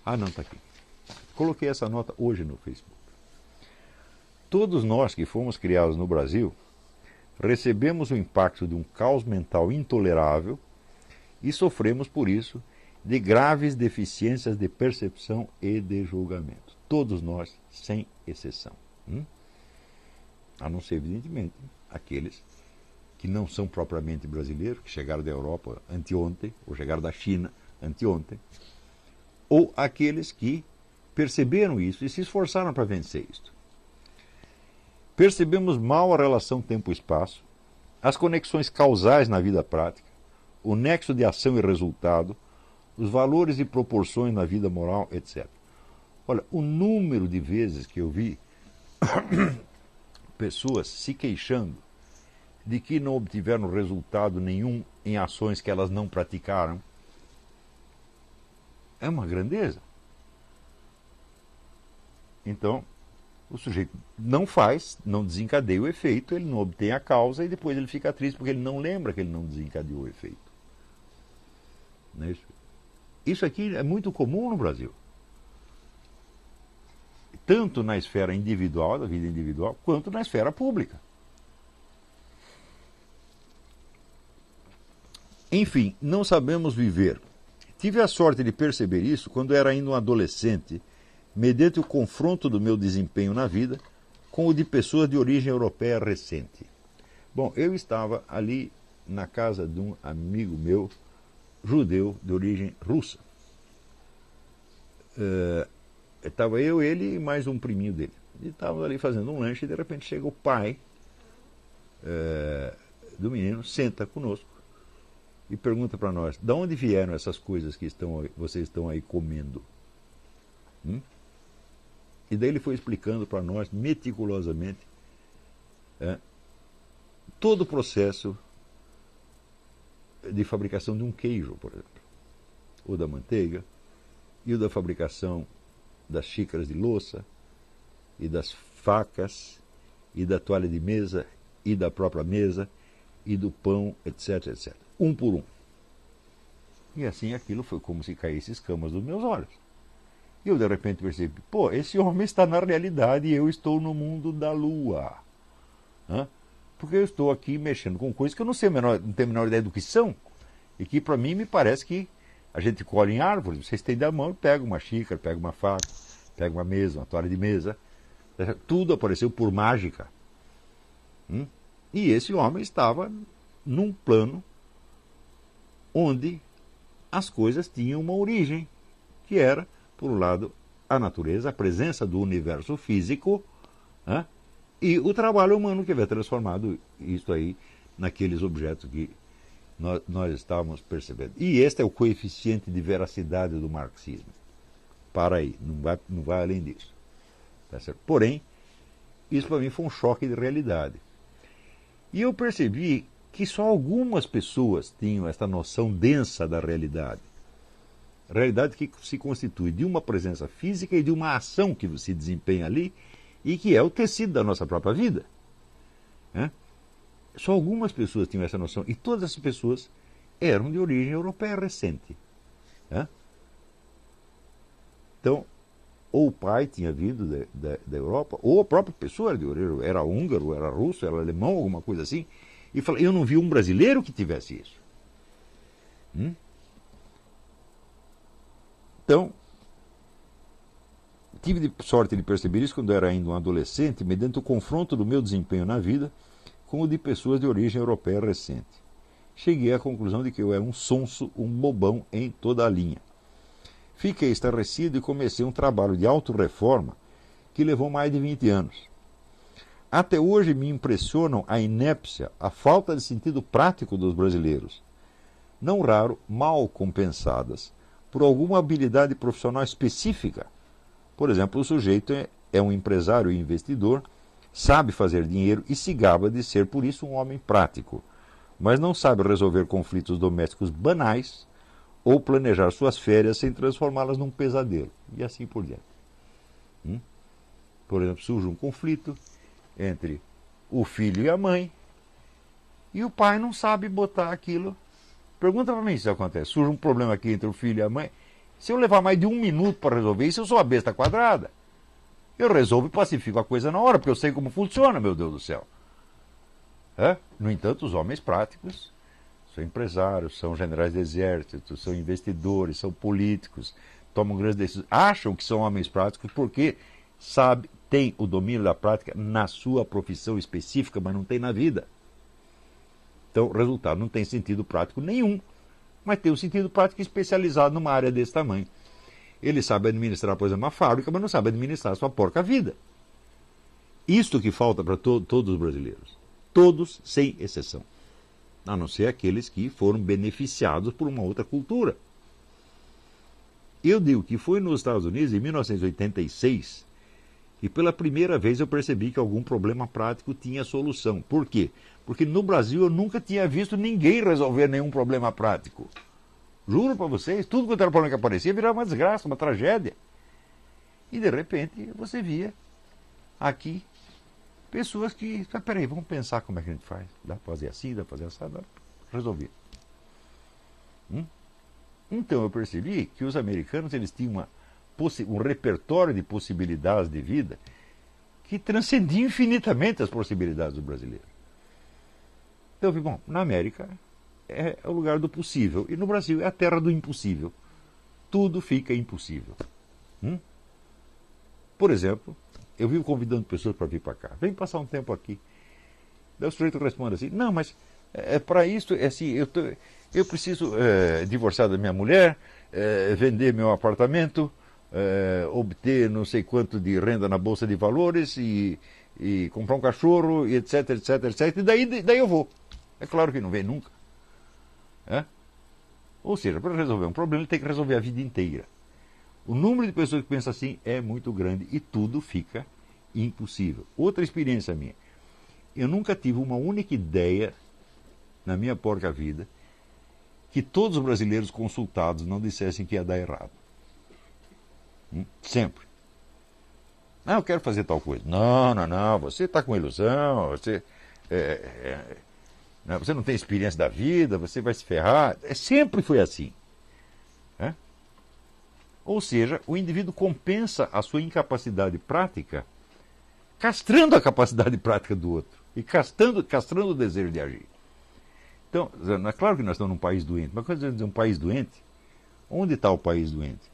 Ah, não, está aqui. Coloquei essa nota hoje no Facebook. Todos nós que fomos criados no Brasil recebemos o impacto de um caos mental intolerável e sofremos por isso de graves deficiências de percepção e de julgamento. Todos nós, sem exceção. A não ser, evidentemente, aqueles que não são propriamente brasileiros, que chegaram da Europa anteontem, ou chegaram da China anteontem, ou aqueles que perceberam isso e se esforçaram para vencer isso. Percebemos mal a relação tempo-espaço, as conexões causais na vida prática, o nexo de ação e resultado, os valores e proporções na vida moral, etc. Olha, o número de vezes que eu vi pessoas se queixando de que não obtiveram resultado nenhum em ações que elas não praticaram é uma grandeza. Então, o sujeito não faz, não desencadeia o efeito, ele não obtém a causa e depois ele fica triste porque ele não lembra que ele não desencadeou o efeito. Não é isso? Isso aqui é muito comum no Brasil. Tanto na esfera individual, da vida individual, quanto na esfera pública. Enfim, não sabemos viver. Tive a sorte de perceber isso quando era ainda um adolescente, mediante o confronto do meu desempenho na vida com o de pessoas de origem europeia recente. Bom, eu estava ali na casa de um amigo meu, judeu de origem russa. Estava eu, ele e mais um priminho dele. E estávamos ali fazendo um lanche e de repente chega o pai do menino, senta conosco e pergunta para nós: de onde vieram essas coisas que vocês estão aí comendo? E daí ele foi explicando para nós meticulosamente todo o processo de fabricação de um queijo, por exemplo, ou da manteiga, e o da fabricação das xícaras de louça, e das facas, e da toalha de mesa, e da própria mesa, e do pão, etc, etc. Um por um. E assim aquilo foi como se caísse escamas dos meus olhos. E eu de repente percebi, pô, esse homem está na realidade e eu estou no mundo da lua. Porque eu estou aqui mexendo com coisas que eu não tenho a menor ideia do que são, e que para mim me parece que a gente colhe em árvores, você estende a mão e pega uma xícara, pega uma faca, pega uma mesa, uma toalha de mesa, tudo apareceu por mágica. E esse homem estava num plano onde as coisas tinham uma origem, que era, por um lado, a natureza, a presença do universo físico, e o trabalho humano que havia transformado isso aí naqueles objetos que nós estávamos percebendo. E este é o coeficiente de veracidade do marxismo. Para aí, não vai além disso. Tá certo? Porém, isso para mim foi um choque de realidade. E eu percebi que só algumas pessoas tinham esta noção densa da realidade. Realidade que se constitui de uma presença física e de uma ação que se desempenha ali e que é o tecido da nossa própria vida. Só algumas pessoas tinham essa noção e todas essas pessoas eram de origem europeia recente. Então, ou o pai tinha vindo da Europa, ou a própria pessoa era de origem, era húngaro, era russo, era alemão, alguma coisa assim. E falei, eu não vi um brasileiro que tivesse isso. Então, tive sorte de perceber isso quando eu era ainda um adolescente, mediante o confronto do meu desempenho na vida com o de pessoas de origem europeia recente. Cheguei à conclusão de que eu era um sonso, um bobão em toda a linha. Fiquei estarrecido e comecei um trabalho de autorreforma que levou mais de 20 anos. Até hoje me impressionam a inépcia, a falta de sentido prático dos brasileiros, não raro mal compensadas por alguma habilidade profissional específica. Por exemplo, o sujeito é um empresário e investidor, sabe fazer dinheiro e se gaba de ser, por isso, um homem prático, mas não sabe resolver conflitos domésticos banais ou planejar suas férias sem transformá-las num pesadelo, e assim por diante. Por exemplo, surge um conflito entre o filho e a mãe, e o pai não sabe botar aquilo. Pergunta para mim se isso acontece. Surge um problema aqui entre o filho e a mãe, Se eu levar mais de 1 minuto para resolver isso, eu sou a besta quadrada. Eu resolvo e pacifico a coisa na hora, porque eu sei como funciona, meu Deus do céu. No entanto, os homens práticos são empresários, são generais de exército, são investidores, são políticos, tomam grandes decisões, acham que são homens práticos porque têm o domínio da prática na sua profissão específica, mas não tem na vida. Então, o resultado não tem sentido prático nenhum, mas tem um sentido prático especializado numa área desse tamanho. Ele sabe administrar, por exemplo, uma fábrica, mas não sabe administrar a sua porca vida. Isto que falta para todos os brasileiros. Todos, sem exceção. A não ser aqueles que foram beneficiados por uma outra cultura. Eu digo que foi nos Estados Unidos, em 1986, que pela primeira vez eu percebi que algum problema prático tinha solução. Por quê? Porque no Brasil eu nunca tinha visto ninguém resolver nenhum problema prático. Juro para vocês, tudo quanto era problema que aparecia virava uma desgraça, uma tragédia. E de repente você via aqui pessoas que, peraí, vamos pensar como é que a gente faz. Dá para fazer assim, dá para fazer assim, dá para resolver. Então eu percebi que os americanos eles tinham um repertório de possibilidades de vida que transcendia infinitamente as possibilidades do brasileiro. Então eu vi, bom, na América é o lugar do possível. E no Brasil é a terra do impossível. Tudo fica impossível. Por exemplo, eu vivo convidando pessoas para vir para cá. Vem passar um tempo aqui. Daí o sujeito responde assim, não, mas para isso, assim, eu preciso divorciar da minha mulher, vender meu apartamento, obter não sei quanto de renda na Bolsa de Valores e comprar um cachorro, e etc, etc, etc. E daí eu vou. É claro que não vem nunca. Ou seja, para resolver um problema, ele tem que resolver a vida inteira. O número de pessoas que pensam assim é muito grande e tudo fica impossível. Outra experiência minha. Eu nunca tive uma única ideia na minha porca vida que todos os brasileiros consultados não dissessem que ia dar errado. Sempre. Eu quero fazer tal coisa. Não, você está com ilusão, você não tem experiência da vida, você vai se ferrar. Sempre foi assim. Ou seja, o indivíduo compensa a sua incapacidade prática castrando a capacidade prática do outro e castrando o desejo de agir. Então, é claro que nós estamos num país doente, mas quando dizer um país doente, onde está o país doente?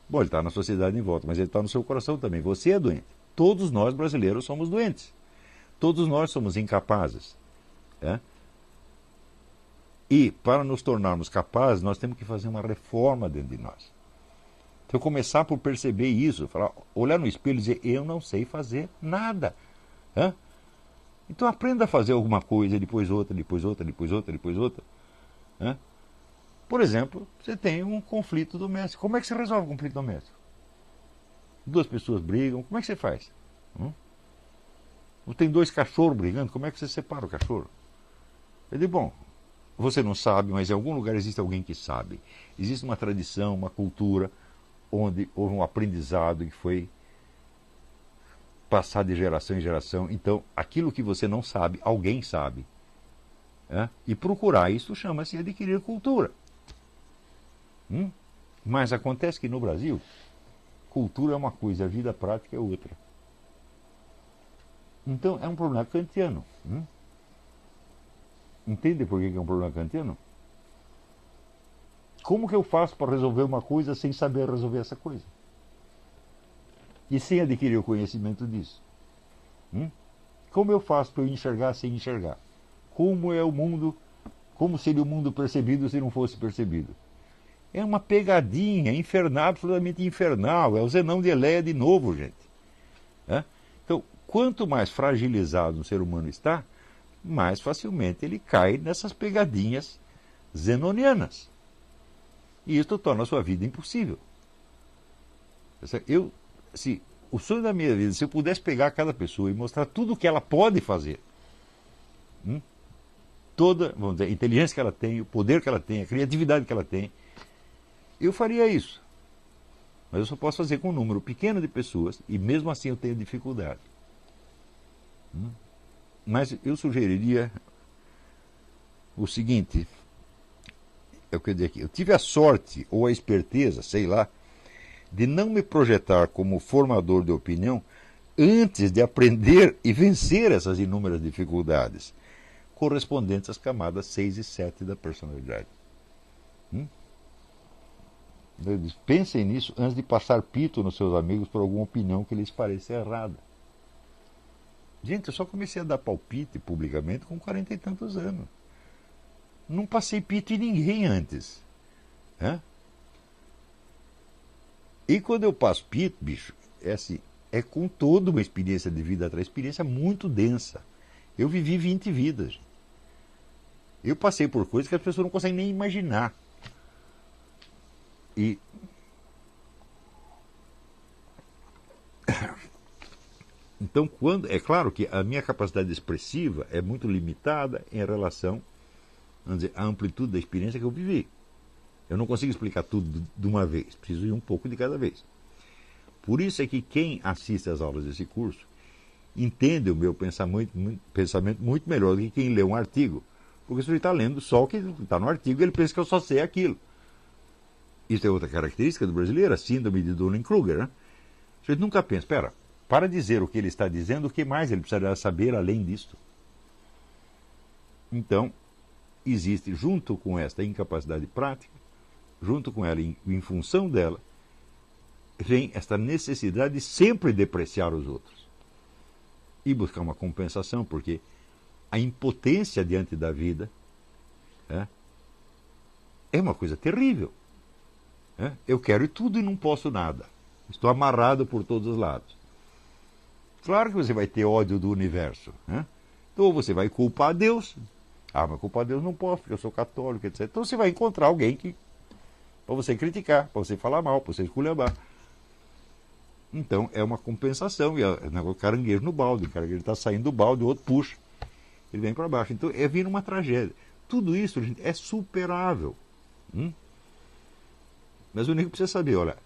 Bom, ele está na sociedade em volta, mas ele está no seu coração também. Você é doente. Todos nós brasileiros somos doentes. Todos nós somos incapazes. E para nos tornarmos capazes, nós temos que fazer uma reforma dentro de nós. Então começar por perceber isso, olhar no espelho e dizer, eu não sei fazer nada. Então aprenda a fazer alguma coisa, depois outra, depois outra, depois outra, depois outra. Por exemplo, você tem um conflito doméstico. Como é que você resolve um conflito doméstico? Duas pessoas brigam, como é que você faz? Ou tem dois cachorros brigando, como é que você separa o cachorro? Eu digo, bom, você não sabe, mas em algum lugar existe alguém que sabe. Existe uma tradição, uma cultura, onde houve um aprendizado que foi passado de geração em geração. Então, aquilo que você não sabe, alguém sabe. E procurar isso chama-se adquirir cultura. Mas acontece que no Brasil, cultura é uma coisa, a vida prática é outra. Então, é um problema kantiano. Entende por que é um problema kantiano? Como que eu faço para resolver uma coisa sem saber resolver essa coisa? E sem adquirir o conhecimento disso? Como eu faço para eu enxergar sem enxergar? Como é o mundo, como seria o mundo percebido se não fosse percebido? É uma pegadinha infernal, absolutamente infernal. É o Zenão de Eleia de novo, gente. Então, quanto mais fragilizado um ser humano está, mais facilmente ele cai nessas pegadinhas zenonianas. E isso torna a sua vida impossível. O sonho da minha vida, se eu pudesse pegar cada pessoa e mostrar tudo o que ela pode fazer, toda, vamos dizer, a inteligência que ela tem, o poder que ela tem, a criatividade que ela tem, eu faria isso. Mas eu só posso fazer com um número pequeno de pessoas e mesmo assim eu tenho dificuldade. Mas eu sugeriria o seguinte: é o que eu digo aqui, eu tive a sorte ou a esperteza, sei lá, de não me projetar como formador de opinião antes de aprender e vencer essas inúmeras dificuldades correspondentes às camadas 6 e 7 da personalidade. Pensem nisso antes de passar pito nos seus amigos por alguma opinião que lhes pareça errada. Gente, eu só comecei a dar palpite publicamente com 40 e tantos anos. Não passei pito em ninguém antes. E quando eu passo pito, bicho, é assim, é com toda uma experiência de vida atrás, experiência muito densa. Eu vivi 20 vidas. Eu passei por coisas que as pessoas não conseguem nem imaginar. E então, é claro que a minha capacidade expressiva é muito limitada em relação, vamos dizer, à amplitude da experiência que eu vivi. Eu não consigo explicar tudo de uma vez, preciso ir um pouco de cada vez. Por isso é que quem assiste às aulas desse curso entende o meu pensamento muito melhor do que quem lê um artigo. Porque se ele está lendo só o que está no artigo, ele pensa que eu só sei aquilo. Isso é outra característica do brasileiro, a síndrome de Dunning-Kruger. Né? A gente nunca pensa, espera, para dizer o que ele está dizendo, o que mais ele precisaria saber além disto? Então, existe, junto com esta incapacidade prática, junto com ela, em função dela, vem esta necessidade de sempre depreciar os outros. E buscar uma compensação, porque a impotência diante da vida é uma coisa terrível. Eu quero tudo e não posso nada. Estou amarrado por todos os lados. Claro que você vai ter ódio do universo. Então você vai culpar Deus. Mas culpar Deus não posso, porque eu sou católico, etc. Então você vai encontrar alguém para você criticar, para você falar mal, para você esculhambar. Então é uma compensação. E o caranguejo no balde. O caranguejo está saindo do balde, o outro puxa. Ele vem para baixo. Então é vir uma tragédia. Tudo isso, gente, é superável. Mas o único que precisa saber, olha,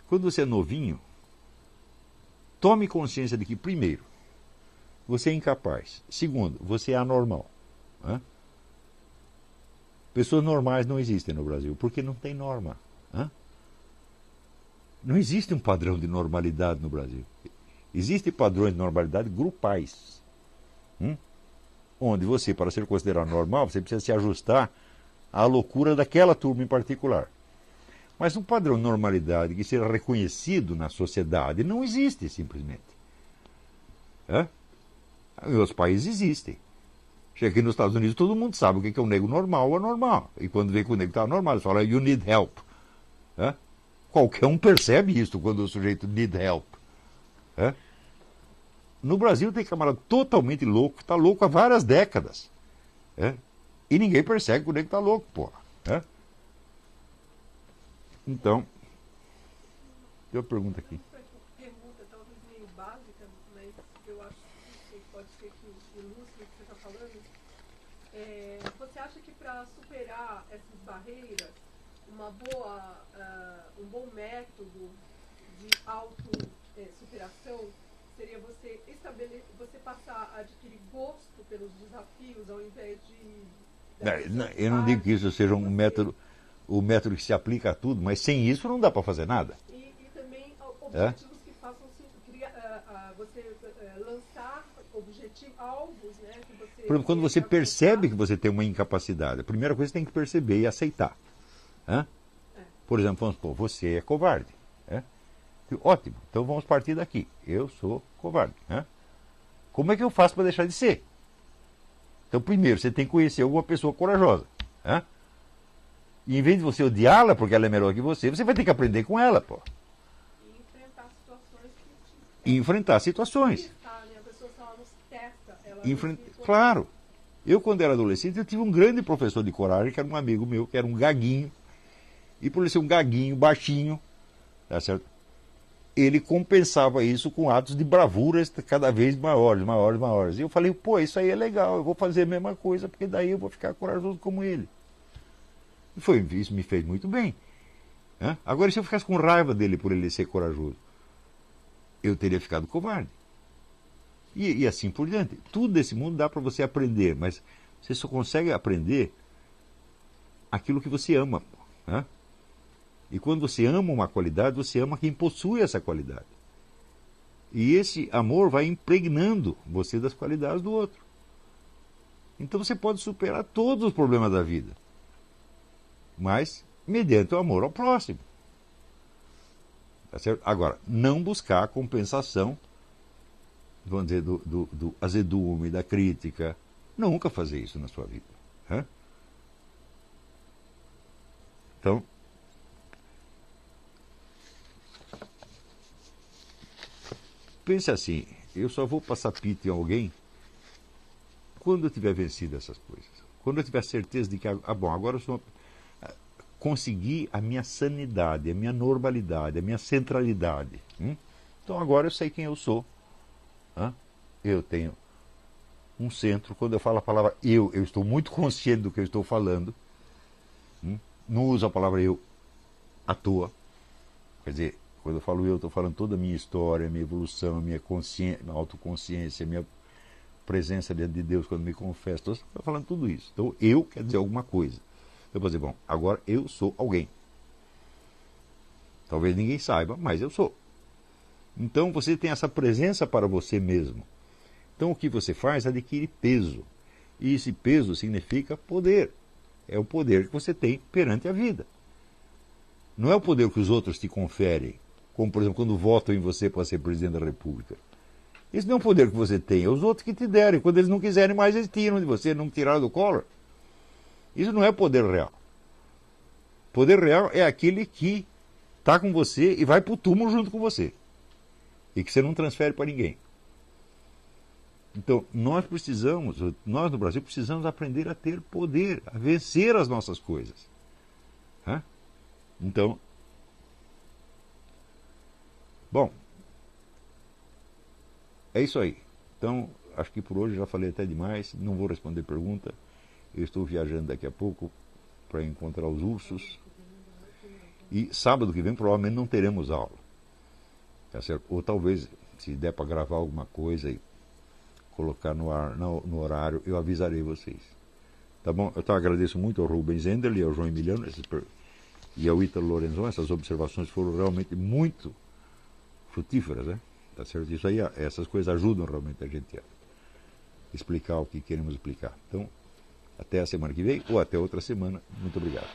quando você é novinho, tome consciência de que, primeiro, você é incapaz. Segundo, você é anormal. Pessoas normais não existem no Brasil, porque não tem norma. Não existe um padrão de normalidade no Brasil. Existem padrões de normalidade grupais. Onde você, para ser considerado normal, você precisa se ajustar à loucura daquela turma em particular. Mas um padrão de normalidade que seja reconhecido na sociedade não existe, simplesmente. Em outros países existem. Chega aqui nos Estados Unidos, todo mundo sabe o que é um nego normal ou anormal. E quando vê que o nego está normal, eles falam, you need help. Qualquer um percebe isso quando o sujeito need help. No Brasil tem camarada totalmente louco, está louco há várias décadas. E ninguém percebe que o nego está louco, porra. Então, tem uma pergunta aqui. Pergunta talvez meio básica, mas eu acho que pode ser que ilustre o que você está falando. Você acha que para superar essas barreiras, um bom método de auto-superação seria você passar a adquirir gosto pelos desafios ao invés de... Eu não digo que isso seja um método, o método que se aplica a tudo, mas sem isso não dá para fazer nada. E também objetivos que façam você lançar alvos, né? Que você, por exemplo, quando você percebe que você tem uma incapacidade, a primeira coisa que você tem que perceber e aceitar. Por exemplo, vamos supor, você é covarde. Ótimo, então vamos partir daqui. Eu sou covarde. Como é que eu faço para deixar de ser? Então, primeiro, você tem que conhecer alguma pessoa corajosa. E em vez de você odiá-la porque ela é melhor que você vai ter que aprender com ela, pô. E enfrentar situações E enfrentar situações. A pessoa só nos testa. Claro. Eu, quando era adolescente, eu tive um grande professor de coragem, que era um amigo meu, que era um gaguinho. E por ele ser um gaguinho, baixinho, tá certo? Ele compensava isso com atos de bravuras cada vez maiores. E eu falei, pô, isso aí é legal, eu vou fazer a mesma coisa, porque daí eu vou ficar corajoso como ele. E isso me fez muito bem. Agora, se eu ficasse com raiva dele por ele ser corajoso, eu teria ficado covarde. E assim por diante. Tudo desse mundo dá para você aprender, mas você só consegue aprender aquilo que você ama. Né? E quando você ama uma qualidade, você ama quem possui essa qualidade. E esse amor vai impregnando você das qualidades do outro. Então você pode superar todos os problemas da vida, mas mediante o amor ao próximo. Tá certo? Agora, não buscar a compensação, vamos dizer, do azedume, da crítica. Nunca fazer isso na sua vida. Né? Então, pense assim, eu só vou passar pito em alguém quando eu tiver vencido essas coisas. Quando eu tiver certeza de que, agora eu consegui a minha sanidade, a minha normalidade, a minha centralidade. Então agora eu sei quem eu sou. Eu tenho um centro. Quando eu falo a palavra eu estou muito consciente do que eu estou falando. Não uso a palavra eu à toa. Quer dizer, quando eu falo eu, estou falando toda a minha história, a minha evolução, a minha autoconsciência, a minha presença diante de Deus quando me confesso. Estou falando tudo isso. Então eu quer dizer alguma coisa. Eu vou dizer, bom, agora eu sou alguém. Talvez ninguém saiba, mas eu sou. Então você tem essa presença para você mesmo. Então o que você faz adquire peso. E esse peso significa poder. É o poder que você tem perante a vida. Não é o poder que os outros te conferem, como por exemplo quando votam em você para ser presidente da República. Isso não é um poder que você tem, é os outros que te derem. Quando eles não quiserem mais, eles tiram de você, não tiraram do Collor. Isso não é poder real. Poder real é aquele que está com você e vai para o túmulo junto com você. E que você não transfere para ninguém. Então, nós no Brasil, precisamos aprender a ter poder, a vencer as nossas coisas. Então, bom, é isso aí. Então, acho que por hoje já falei até demais, não vou responder pergunta. Eu estou viajando daqui a pouco para encontrar os ursos. E sábado que vem provavelmente não teremos aula. Tá certo? Ou talvez, se der para gravar alguma coisa e colocar no ar, no horário, eu avisarei vocês. Tá bom? Eu agradeço muito ao Rubens Endel e ao João Emiliano e ao Ítalo Lorenzon. Essas observações foram realmente muito frutíferas, né? Tá certo? Isso aí, essas coisas ajudam realmente a gente a explicar o que queremos explicar. Então, até a semana que vem ou até outra semana. Muito obrigado.